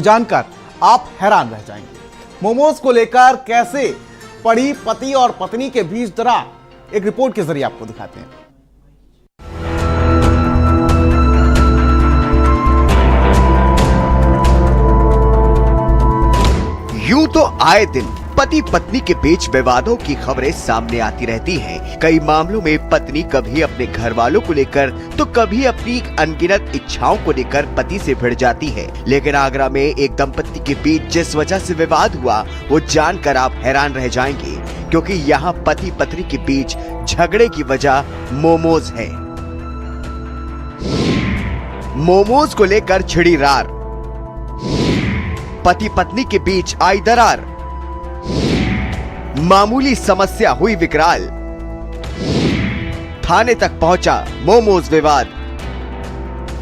जानकर आप हैरान रह जाएंगे। मोमोज को लेकर कैसे पड़ी पति और पत्नी के बीच दरार, एक रिपोर्ट के जरिए आपको दिखाते हैं। यूं तो आए दिन पति पत्नी के बीच विवादों की खबरें सामने आती रहती हैं। कई मामलों में पत्नी कभी अपने घर वालों को लेकर तो कभी अपनी अनगिनत इच्छाओं को लेकर पति से भिड़ जाती है। लेकिन आगरा में एक दंपति के बीच जिस वजह से विवाद हुआ वो जानकर आप हैरान रह जाएंगे, क्योंकि यहाँ पति पत्नी के बीच झगड़े की वजह मोमोज है। मोमोज को लेकर छिड़ी रार, पति पत्नी के बीच आई दरार, मामूली समस्या हुई विकराल, थाने तक पहुंचा मोमोज विवाद।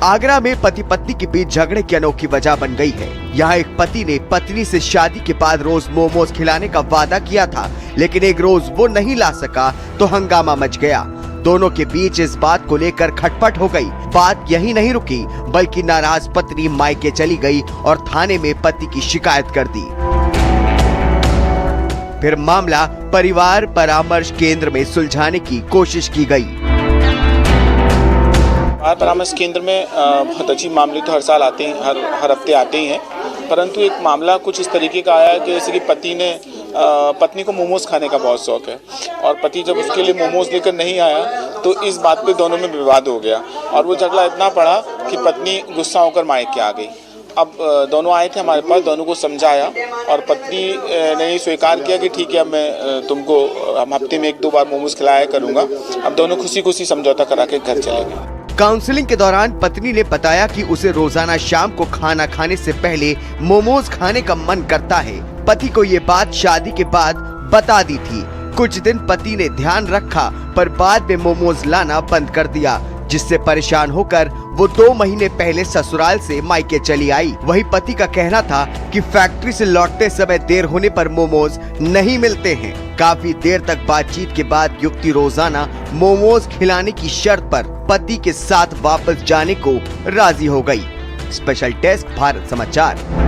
आगरा में पति पत्नी के बीच झगड़े की अनोखी वजह बन गई है। यहाँ एक पति ने पत्नी से शादी के बाद रोज मोमोज खिलाने का वादा किया था, लेकिन एक रोज वो नहीं ला सका तो हंगामा मच गया। दोनों के बीच इस बात को लेकर खटपट हो गई। बात यही नहीं रुकी, बल्कि नाराज पत्नी मायके चली गई और थाने में पति की शिकायत कर दी। फिर मामला परिवार परामर्श केंद्र में सुलझाने की कोशिश की गई। परिवार परामर्श केंद्र में बहुत अच्छी मामले तो हर साल आते हैं, हर हफ्ते आते ही हैं, परंतु एक मामला कुछ इस तरीके का आया कि जैसे कि पत्नी को मोमोज खाने का बहुत शौक है और पति जब उसके लिए मोमोज लेकर नहीं आया तो इस बात पे दोनों में विवाद हो गया और वो झगड़ा इतना पड़ा कि पत्नी गुस्सा होकर मायके आ गई। अब दोनों आए थे हमारे पास, दोनों को समझाया और पत्नी ने स्वीकार किया कि ठीक है, मैं तुमको हम हफ्ते में 1-2 बार मोमोज खिलाया करूँगा। अब दोनों खुशी खुशी समझौता करा के घर चले गए। काउंसलिंग के दौरान पत्नी ने बताया कि उसे रोजाना शाम को खाना खाने से पहले मोमोज खाने का मन करता है। पति को ये बात शादी के बाद बता दी थी। कुछ दिन पति ने ध्यान रखा पर बाद में मोमोज लाना बंद कर दिया, जिससे परेशान होकर वो 2 महीने पहले ससुराल से मायके चली आई। वही पति का कहना था कि फैक्ट्री से लौटते समय देर होने पर मोमोज नहीं मिलते हैं। काफी देर तक बातचीत के बाद युवती रोजाना मोमोज खिलाने की शर्त पर पति के साथ वापस जाने को राजी हो गई। स्पेशल डेस्क, भारत समाचार।